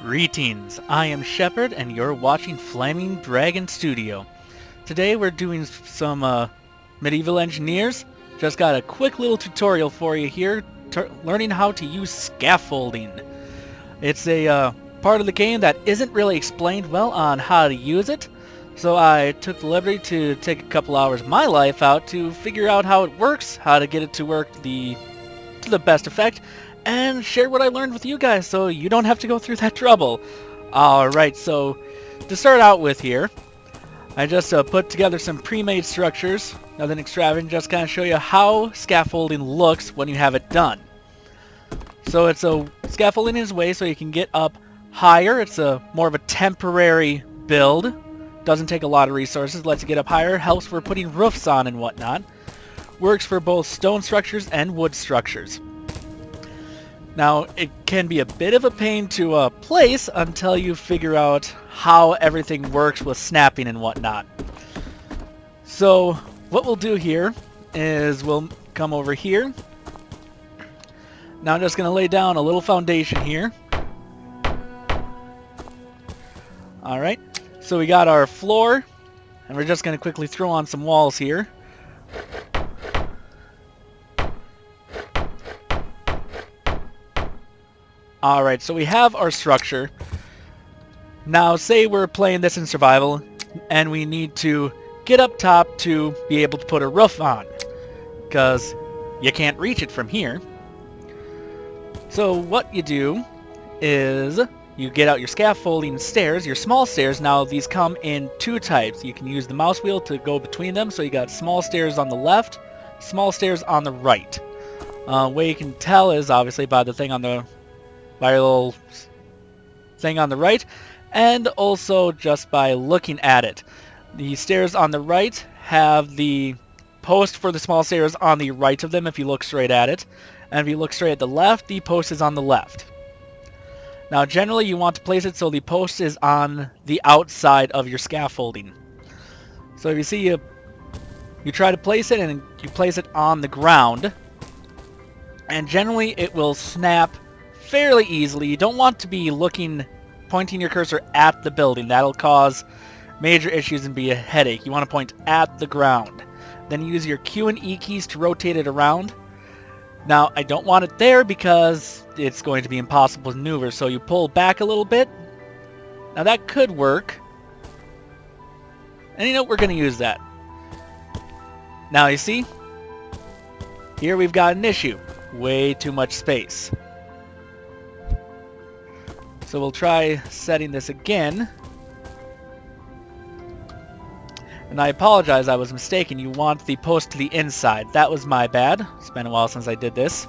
Greetings, I am Shepard and you're watching Flaming Dragon Studio. Today we're doing some medieval engineers. Just got a quick little tutorial for you here, learning how to use scaffolding. It's a part of the game that isn't really explained well on how to use it, so I took the liberty to take a couple hours of my life out to figure out how it works, how to get it to work to the best effect, and share what I learned with you guys so you don't have to go through that trouble. Alright, so to start out with here, I just put together some pre-made structures, nothing extravagant, just kind of show you how scaffolding looks when you have it done. So it's a scaffolding is way so you can get up higher. It's a more of a temporary build, doesn't take a lot of resources, lets you get up higher, helps for putting roofs on and whatnot. Works for both stone structures and wood structures. Now, it can be a bit of a pain to place until you figure out how everything works with snapping and whatnot. So, what we'll do here is we'll come over here. Now I'm just going to lay down a little foundation here. Alright, so we got our floor, and we're just going to quickly throw on some walls here. Alright, so we have our structure. Now, say we're playing this in survival, and we need to get up top to be able to put a roof on, because you can't reach it from here. So what you do is you get out your scaffolding stairs, your small stairs. Now these come in two types. You can use the mouse wheel to go between them, so you got small stairs on the left, small stairs on the right. Way you can tell is obviously by the thing on the by a little thing on the right, and also just by looking at it. The stairs on the right have the post for the small stairs on the right of them if you look straight at it, and if you look straight at the left, the post is on the left. Now generally you want to place it so the post is on the outside of your scaffolding. So if you see you try to place it and you place it on the ground, and generally it will snap fairly easily. You don't want to be pointing your cursor at the building. That'll cause major issues and be a headache. You want to point at the ground. Then use your Q and E keys to rotate it around. Now, I don't want it there because it's going to be impossible to maneuver, so you pull back a little bit. Now that could work. And you know, we're going to use that. Now you see, here we've got an issue. Way too much space. So we'll try setting this again. And I apologize, I was mistaken. You want the post to the inside. That was my bad. It's been a while since I did this.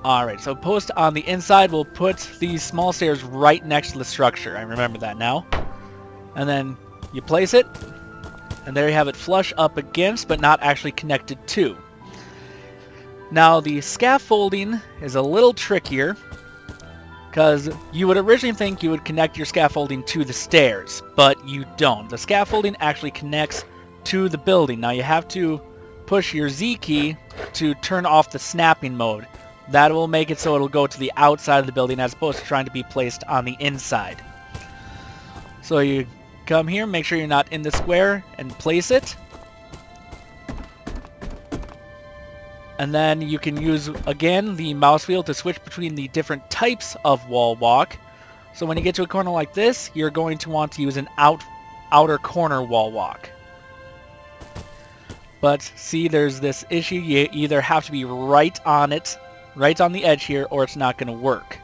Alright, so post on the inside, we'll put these small stairs right next to the structure. I remember that now. And then you place it, and there you have it flush up against, but not actually connected to. Now the scaffolding is a little trickier, because you would originally think you would connect your scaffolding to the stairs, but you don't. The scaffolding actually connects to the building. Now you have to push your Z key to turn off the snapping mode. That will make it so it'll go to the outside of the building as opposed to trying to be placed on the inside. So you come here, make sure you're not in the square, and place it. And then you can use, again, the mouse wheel to switch between the different types of wall walk. So when you get to a corner like this, you're going to want to use an outer corner wall walk. But see, there's this issue. You either have to be right on it, right on the edge here, or it's not going to work.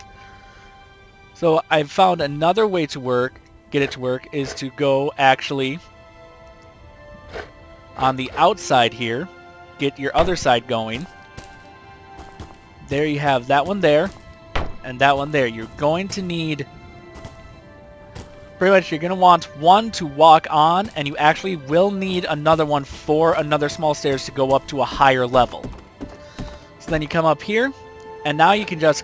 So I've found another way to get it to work, is to go actually on the outside here. Get your other side going. There you have that one there, and that one there. You're going to need, pretty much you're going to want one to walk on, and you actually will need another one for another small stairs to go up to a higher level. So then you come up here, and now you can just,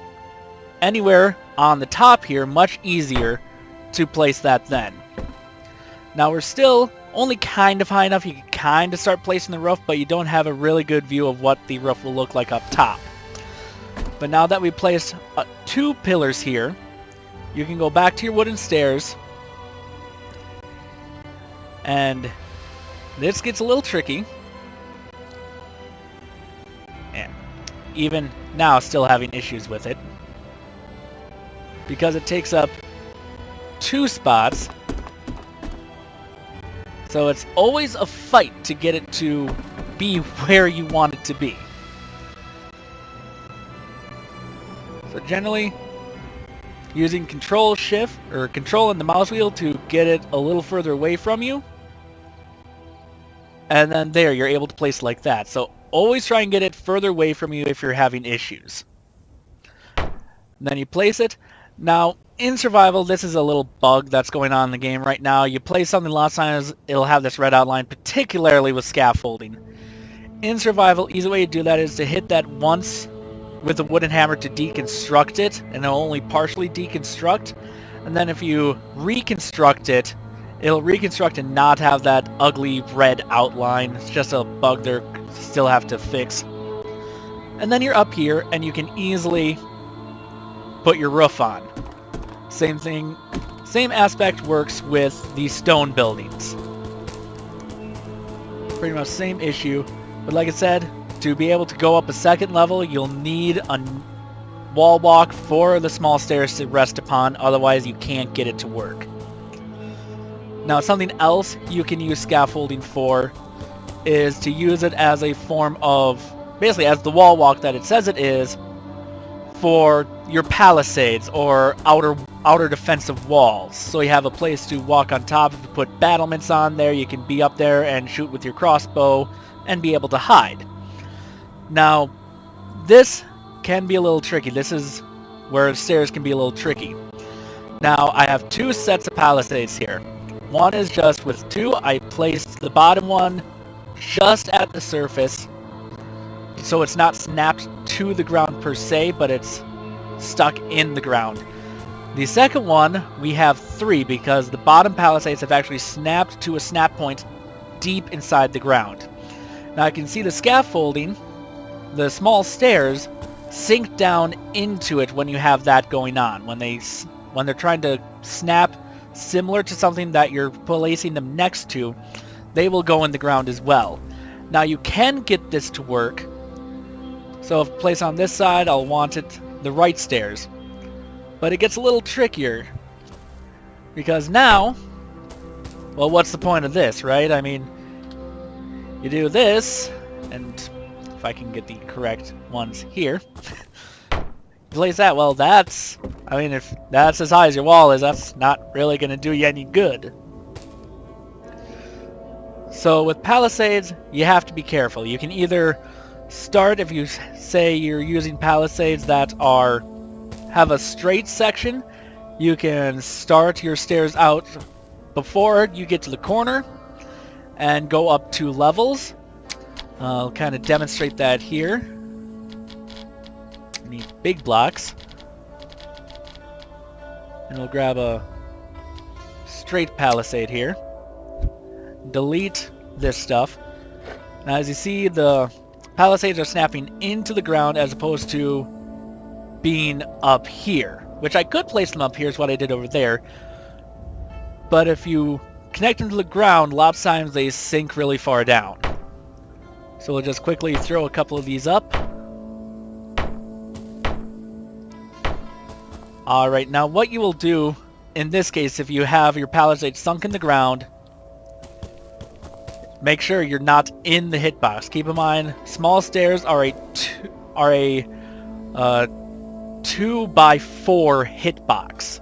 anywhere on the top here, much easier to place that then. Now we're still only kind of high enough. You can kind of start placing the roof, but you don't have a really good view of what the roof will look like up top. But now that we placed 2 pillars here, you can go back to your wooden stairs, and this gets a little tricky. And even now still having issues with it, because it takes up 2 spots. So it's always a fight to get it to be where you want it to be. So generally, using Control Shift or Control and the mouse wheel to get it a little further away from you. And then there, you're able to place it like that. So always try and get it further away from you if you're having issues. And then you place it. Now, in survival, this is a little bug that's going on in the game right now. You place something lots of times, it'll have this red outline, particularly with scaffolding. In survival, easy way to do that is to hit that once with a wooden hammer to deconstruct it, and it'll only partially deconstruct. And then if you reconstruct it, it'll reconstruct and not have that ugly red outline. It's just a bug they still have to fix. And then you're up here, and you can easily put your roof on. Same thing, same aspect works with the stone buildings. Pretty much same issue, but like I said, to be able to go up a second level, you'll need a wall walk for the small stairs to rest upon, otherwise you can't get it to work. Now, something else you can use scaffolding for is to use it as a form of, basically as the wall walk that it says it is, for your palisades or outer defensive walls. So you have a place to walk on top. If you put battlements on there, you can be up there and shoot with your crossbow and be able to hide. Now, this can be a little tricky. This is where stairs can be a little tricky. Now, I have 2 sets of palisades here. One is just with 2. I placed the bottom one just at the surface, so it's not snapped to the ground per se, but it's stuck in the ground. The second one, we have 3 because the bottom palisades have actually snapped to a snap point deep inside the ground. Now I can see the scaffolding, the small stairs, sink down into it when you have that going on. When they're trying to snap similar to something that you're placing them next to, they will go in the ground as well. Now you can get this to work. So if I place on this side, I'll want it the right stairs. But it gets a little trickier, because now, well, what's the point of this, right? I mean, you do this, and if I can get the correct ones here, place that. Well, that's, I mean, if that's as high as your wall is, that's not really going to do you any good. So with palisades, you have to be careful. You can either start, if you say you're using palisades that have a straight section, you can start your stairs out before you get to the corner and go up 2 levels. I'll kind of demonstrate that here. I need big blocks, and we'll grab a straight palisade here. Delete this stuff. Now as you see, the palisades are snapping into the ground as opposed to being up here, which I could place them up here is what I did over there. But if you connect them to the ground, lots of times they sink really far down. So we'll just quickly throw a couple of these up. Alright, now what you will do in this case, if you have your palisade sunk in the ground, make sure you're not in the hitbox. Keep in mind, small stairs are a 2x4 hitbox,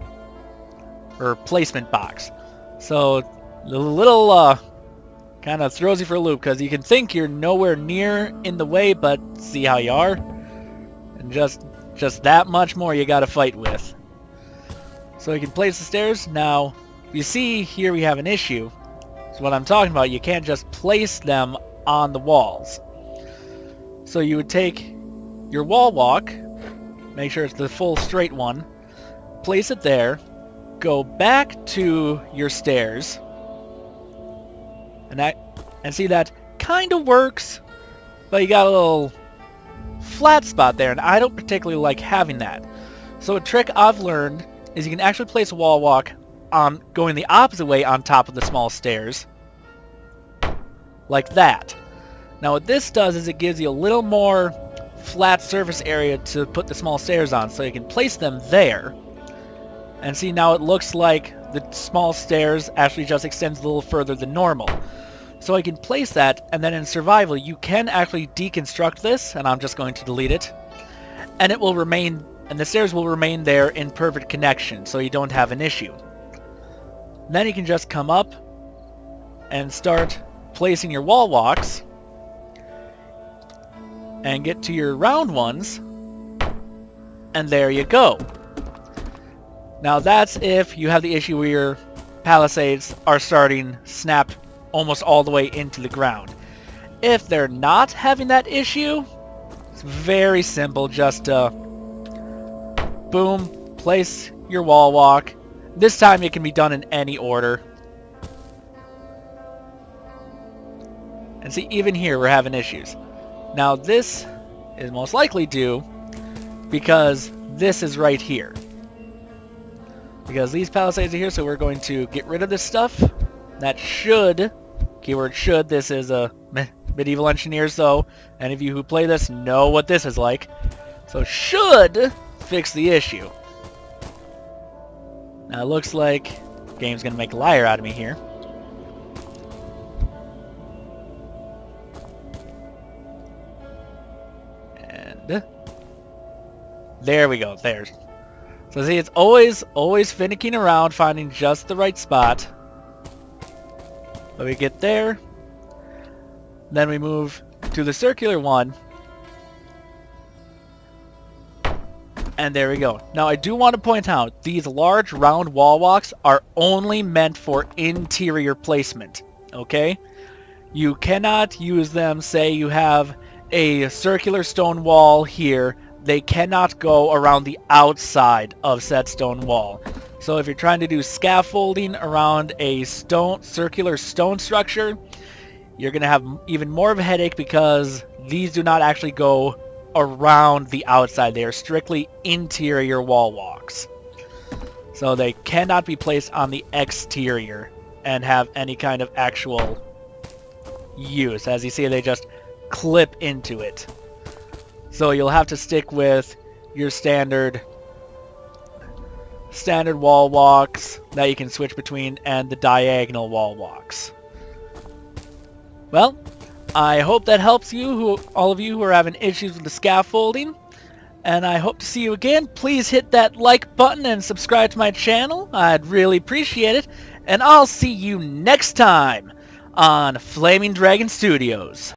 or placement box. So the little kind of throws you for a loop, because you can think you're nowhere near in the way, but see how you are, and just that much more you got to fight with. So you can place the stairs. Now you see here we have an issue. So what I'm talking about, you can't just place them on the walls. So you would take your wall walk, make sure it's the full straight one, place it there, go back to your stairs, and see that kind of works, but you got a little flat spot there, and I don't particularly like having that. So a trick I've learned is you can actually place a wall walk going the opposite way on top of the small stairs. Like that. Now what this does is it gives you a little more flat surface area to put the small stairs on, so you can place them there. And see, now it looks like the small stairs actually just extends a little further than normal. So I can place that, and then in survival you can actually deconstruct this, and I'm just going to delete it. And it will remain, and the stairs will remain there in perfect connection, so you don't have an issue. And then you can just come up and start placing your wall walks and get to your round ones, and there you go. Now that's if you have the issue where your palisades are starting snapped almost all the way into the ground. If they're not having that issue, it's very simple. Just boom, place your wall walk. This time it can be done in any order. And see, even here we're having issues. Now this is most likely due because this is right here. Because these palisades are here, so we're going to get rid of this stuff. That should, keyword should, this is a medieval engineer, so any of you who play this know what this is like. So should fix the issue. Now it looks like the game's going to make a liar out of me here. And there we go, there's. So see, it's always finicking around, finding just the right spot. So we get there, then we move to the circular one, and there we go. Now I do want to point out, these large round wall walks are only meant for interior placement, okay? You cannot use them, say you have a circular stone wall here, they cannot go around the outside of said stone wall. So if you're trying to do scaffolding around a circular stone structure, you're going to have even more of a headache because these do not actually go around the outside. They are strictly interior wall walks. So they cannot be placed on the exterior and have any kind of actual use. As you see, they just clip into it. So you'll have to stick with your standard wall walks that you can switch between and the diagonal wall walks. Well, I hope that helps you, all of you who are having issues with the scaffolding. And I hope to see you again. Please hit that like button and subscribe to my channel. I'd really appreciate it. And I'll see you next time on Flaming Dragon Studios.